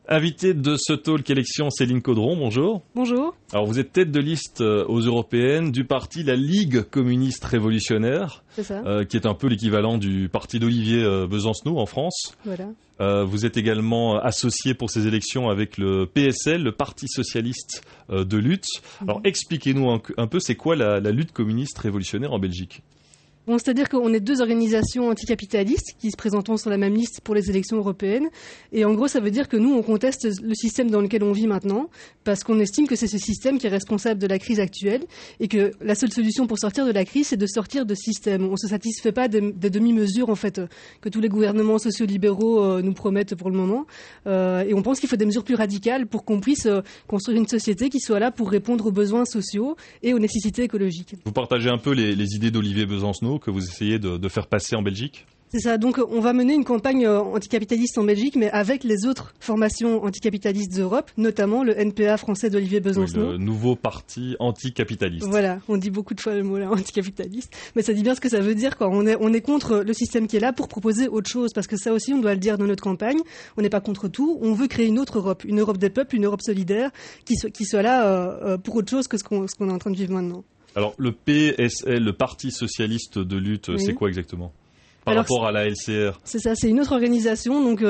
Invité de ce talk élection, Céline Caudron, bonjour. Bonjour. Alors vous êtes tête de liste aux européennes du parti La Ligue communiste révolutionnaire, C'est ça. Qui est un peu l'équivalent du parti d'Olivier Besancenot en France. Voilà. Vous êtes également associé pour ces élections avec le PSL, le Parti socialiste de lutte. Alors expliquez-nous un peu, c'est quoi la lutte communiste révolutionnaire en Belgique ? Bon, c'est-à-dire qu'on est deux organisations anticapitalistes qui se présentent sur la même liste pour les élections européennes. Et en gros, ça veut dire que nous, on conteste le système dans lequel on vit maintenant, parce qu'on estime que c'est ce système qui est responsable de la crise actuelle, et que la seule solution pour sortir de la crise, c'est de sortir de ce système. On ne se satisfait pas des demi-mesures, en fait, que tous les gouvernements sociolibéraux nous promettent pour le moment. Et on pense qu'il faut des mesures plus radicales pour qu'on puisse construire une société qui soit là pour répondre aux besoins sociaux et aux nécessités écologiques. Vous partagez un peu les idées d'Olivier Besancenot que vous essayez de faire passer en Belgique ? C'est ça, donc on va mener une campagne anticapitaliste en Belgique, mais avec les autres formations anticapitalistes d'Europe, notamment le NPA français d'Olivier Besancenot. Oui, le nouveau parti anticapitaliste. Voilà, on dit beaucoup de fois le mot là, anticapitaliste, mais ça dit bien ce que ça veut dire, quoi. On est contre le système qui est là pour proposer autre chose, parce que ça aussi on doit le dire dans notre campagne, on n'est pas contre tout, on veut créer une autre Europe, une Europe des peuples, une Europe solidaire, qui soit là pour autre chose que ce qu'on est en train de vivre maintenant. Alors le PSL, le Parti socialiste de lutte, oui. C'est quoi exactement ? Par rapport à la LCR. C'est ça, c'est une autre organisation. Donc,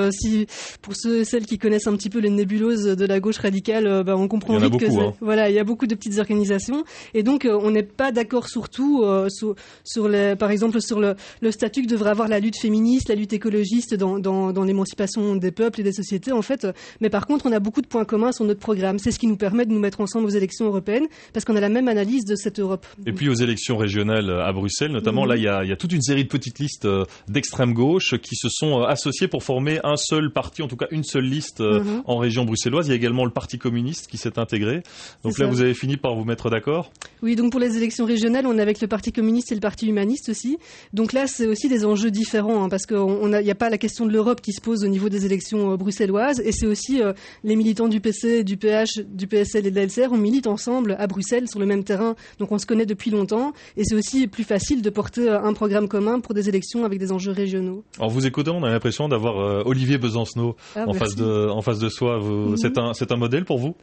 pour celles qui connaissent un petit peu les nébuleuses de la gauche radicale, on comprend vite que voilà, il y a beaucoup de petites organisations. Et donc, on n'est pas d'accord sur tout, par exemple, sur le statut que devrait avoir la lutte féministe, la lutte écologiste dans l'émancipation des peuples et des sociétés, en fait. Mais par contre, on a beaucoup de points communs sur notre programme. C'est ce qui nous permet de nous mettre ensemble aux élections européennes, parce qu'on a la même analyse de cette Europe. Et puis aux élections régionales à Bruxelles, notamment, là, il y a toute une série de petites listes d'extrême gauche qui se sont associés pour former un seul parti, en tout cas une seule liste en région bruxelloise. Il y a également le Parti communiste qui s'est intégré. Donc là, vous avez fini par vous mettre d'accord ? Oui, donc pour les élections régionales, on est avec le Parti communiste et le Parti humaniste aussi. Donc là, c'est aussi des enjeux différents, parce qu'il n'y a pas la question de l'Europe qui se pose au niveau des élections bruxelloises, et c'est aussi les militants du PC, du PH, du PSL et de la LCR, on milite ensemble à Bruxelles sur le même terrain, donc on se connaît depuis longtemps, et c'est aussi plus facile de porter un programme commun pour des élections avec des enjeux régionaux. Alors vous écoutez, on a l'impression d'avoir Olivier Besancenot en face de soi. C'est un modèle pour vous ?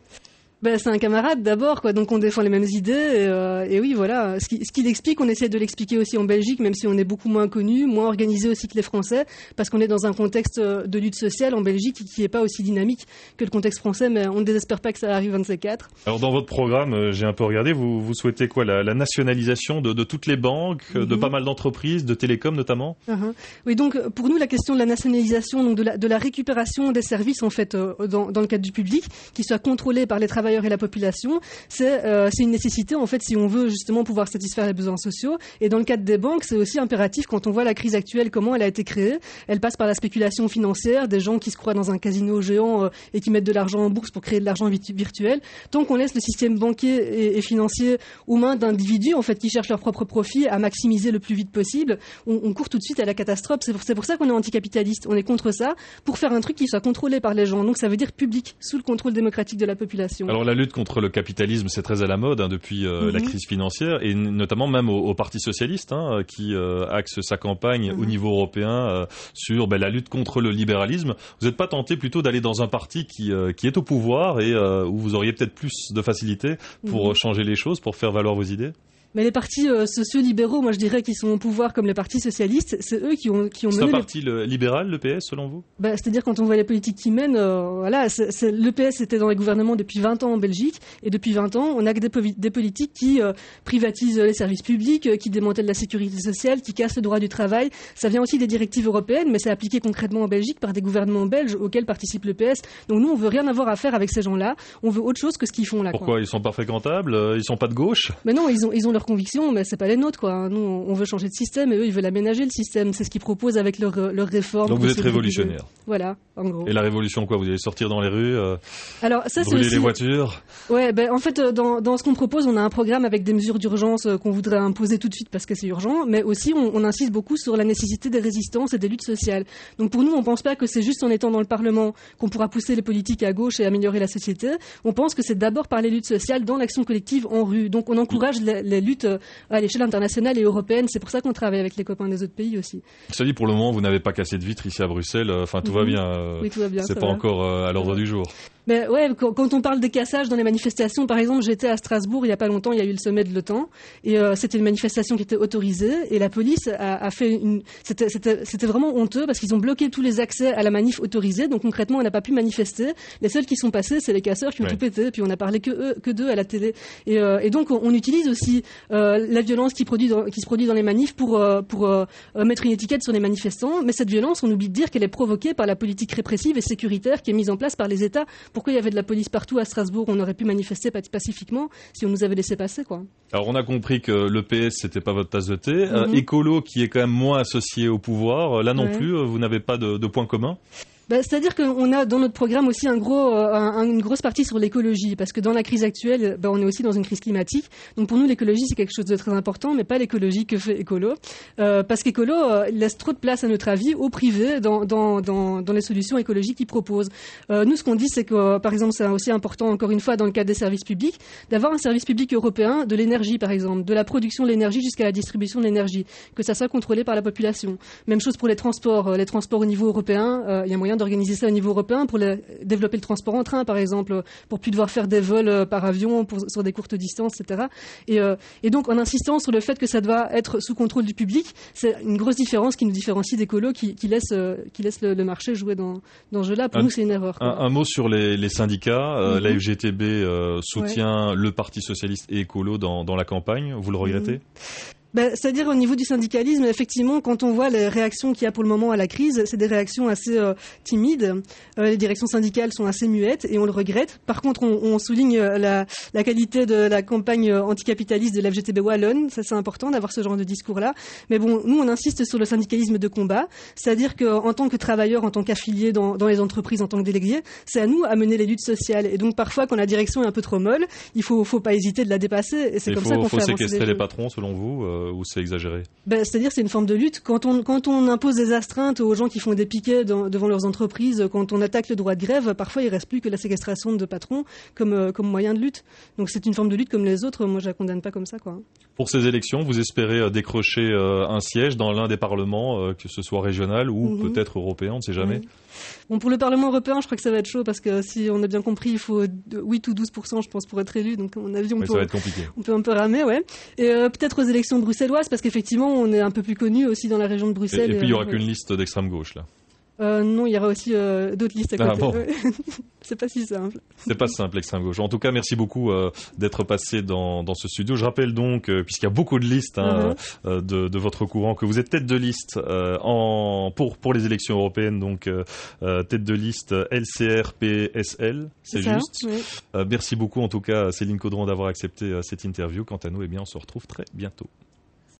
C'est un camarade d'abord, quoi. Donc on défend les mêmes idées et oui, voilà. Ce qu'il explique, on essaie de l'expliquer aussi en Belgique, même si on est beaucoup moins connu, moins organisé aussi que les Français, parce qu'on est dans un contexte de lutte sociale en Belgique qui n'est pas aussi dynamique que le contexte français, mais on ne désespère pas que ça arrive 24. Alors dans votre programme, j'ai un peu regardé, vous souhaitez quoi ? La nationalisation de toutes les banques, de pas mal d'entreprises, de télécoms notamment ? Oui, donc pour nous, la question de la nationalisation, donc de la récupération des services en fait dans le cadre du public, qui soit contrôlé par les travailleurs et la population, c'est une nécessité en fait si on veut justement pouvoir satisfaire les besoins sociaux. Et dans le cadre des banques, c'est aussi impératif quand on voit la crise actuelle, comment elle a été créée. Elle passe par la spéculation financière, des gens qui se croient dans un casino géant et qui mettent de l'argent en bourse pour créer de l'argent virtuel. Tant qu'on laisse le système banquier et financier aux mains d'individus en fait qui cherchent leur propre profit à maximiser le plus vite possible, on court tout de suite à la catastrophe. C'est pour ça qu'on est anticapitaliste. On est contre ça pour faire un truc qui soit contrôlé par les gens. Donc ça veut dire public, sous le contrôle démocratique de la population. Alors la lutte contre le capitalisme, c'est très à la mode depuis la crise financière, et notamment même au Parti socialiste qui axe sa campagne au niveau européen sur la lutte contre le libéralisme. Vous n'êtes pas tenté plutôt d'aller dans un parti qui est au pouvoir et où vous auriez peut-être plus de facilité pour changer les choses, pour faire valoir vos idées ? Mais les partis sociaux-libéraux, moi je dirais qu'ils sont au pouvoir comme les partis socialistes, c'est eux qui ont mené... C'est un parti libéral, le PS, selon vous ? C'est-à-dire quand on voit les politiques qu'ils mènent, le PS était dans les gouvernements depuis 20 ans en Belgique, et depuis 20 ans, on a que des politiques qui privatisent les services publics, qui démantèlent la sécurité sociale, qui cassent le droit du travail. Ça vient aussi des directives européennes, mais c'est appliqué concrètement en Belgique par des gouvernements belges auxquels participe le PS. Donc nous, on veut rien avoir à faire avec ces gens-là, on veut autre chose que ce qu'ils font là. Pourquoi ? Ils sont pas fréquentables ? Ils sont pas de gauche ? Mais non, ils ont leur convictions, mais c'est pas les nôtres, quoi. Nous, on veut changer de système et eux, ils veulent aménager le système. C'est ce qu'ils proposent avec leur réforme. Donc vous êtes révolutionnaire. Voilà, en gros. Et la révolution, quoi ? Vous allez sortir dans les rues, alors, ça, brûler c'est aussi... les voitures ? Ouais, en fait, dans ce qu'on propose, on a un programme avec des mesures d'urgence qu'on voudrait imposer tout de suite parce que c'est urgent, mais aussi on insiste beaucoup sur la nécessité des résistances et des luttes sociales. Donc pour nous, on pense pas que c'est juste en étant dans le Parlement qu'on pourra pousser les politiques à gauche et améliorer la société. On pense que c'est d'abord par les luttes sociales dans l'action collective en rue. Donc on encourage les luttes lutte à l'échelle internationale et européenne. C'est pour ça qu'on travaille avec les copains des autres pays aussi. Ça dit, pour le moment, vous n'avez pas cassé de vitre ici à Bruxelles. Enfin, tout va bien. Oui, tout va bien. C'est pas encore à l'ordre du jour. Ben ouais, quand on parle des cassages dans les manifestations, par exemple, j'étais à Strasbourg il y a pas longtemps, il y a eu le sommet de l'OTAN, et c'était une manifestation qui était autorisée, et la police a fait c'était vraiment honteux parce qu'ils ont bloqué tous les accès à la manif autorisée, donc concrètement, on n'a pas pu manifester. Les seuls qui sont passés, c'est les casseurs qui ont tout pété, puis on a parlé que d'eux à la télé. Et donc on utilise aussi la violence qui se produit dans les manifs pour mettre une étiquette sur les manifestants, mais cette violence, on oublie de dire qu'elle est provoquée par la politique répressive et sécuritaire qui est mise en place par les États. Pourquoi il y avait de la police partout à Strasbourg? On aurait pu manifester pacifiquement si on nous avait laissé passer, quoi. Alors on a compris que le PS c'était pas votre tasse de thé. Écolo qui est quand même moins associé au pouvoir, là non plus, vous n'avez pas de point commun? C'est-à-dire qu'on a dans notre programme aussi une grosse partie sur l'écologie, parce que dans la crise actuelle, on est aussi dans une crise climatique. Donc pour nous, l'écologie, c'est quelque chose de très important, mais pas l'écologie que fait Écolo. Parce qu'Écolo laisse trop de place, à notre avis, au privé dans les solutions écologiques qu'il propose. Nous, ce qu'on dit, c'est que, par exemple, c'est aussi important, encore une fois, dans le cadre des services publics, d'avoir un service public européen de l'énergie, par exemple, de la production de l'énergie jusqu'à la distribution de l'énergie, que ça soit contrôlé par la population. Même chose pour les transports au niveau européen, il y a moyen d'organiser ça au niveau européen pour développer le transport en train, par exemple, pour plus devoir faire des vols par avion sur des courtes distances, etc. Et donc, en insistant sur le fait que ça doit être sous contrôle du public, c'est une grosse différence qui nous différencie d'Écolo qui laisse le marché jouer dans ce jeu-là. Pour nous, c'est une erreur. Un mot sur les syndicats. La FGTB soutient le Parti socialiste et Écolo dans la campagne. Vous le regrettez? C'est-à-dire au niveau du syndicalisme, effectivement, quand on voit les réactions qu'il y a pour le moment à la crise, c'est des réactions assez timides. Les directions syndicales sont assez muettes et on le regrette. Par contre, on souligne la qualité de la campagne anticapitaliste de la FGTB wallonne. Ça, c'est important d'avoir ce genre de discours-là. Mais bon, nous, on insiste sur le syndicalisme de combat. C'est-à-dire qu'en tant que travailleur, en tant qu'affilié dans les entreprises, en tant que délégué, c'est à nous à mener les luttes sociales. Et donc, parfois, quand la direction est un peu trop molle, il faut pas hésiter de la dépasser. Et c'est comme ça qu'on fait avancer les choses. Il faut séquestrer les patrons, selon vous, ou c'est exagéré? C'est-à-dire c'est une forme de lutte. Quand on impose des astreintes aux gens qui font des piquets devant leurs entreprises, quand on attaque le droit de grève, parfois il ne reste plus que la séquestration de patrons comme moyen de lutte. Donc c'est une forme de lutte comme les autres. Moi, je la condamne pas comme ça, quoi. Pour ces élections, vous espérez décrocher un siège dans l'un des parlements, que ce soit régional ou peut-être européen, on ne sait jamais. Bon, pour le Parlement européen, je crois que ça va être chaud parce que si on a bien compris, il faut 8 ou 12%, je pense, pour être élu. Donc, à mon avis, ça va être compliqué. On peut un peu ramer, ouais. Et peut-être aux élections bruxelloises parce qu'effectivement, on est un peu plus connu aussi dans la région de Bruxelles. Et puis, il n'y aura qu'une liste d'extrême gauche, là. Non, il y aura aussi d'autres listes à côté. Bon. C'est pas si simple. C'est pas simple, l'extrême gauche. En tout cas, merci beaucoup d'être passé dans ce studio. Je rappelle donc, puisqu'il y a beaucoup de listes de votre courant, que vous êtes tête de liste pour les élections européennes, donc tête de liste LCR-PSL, c'est juste. Oui. Merci beaucoup, en tout cas, Céline Caudron, d'avoir accepté cette interview. Quant à nous, on se retrouve très bientôt.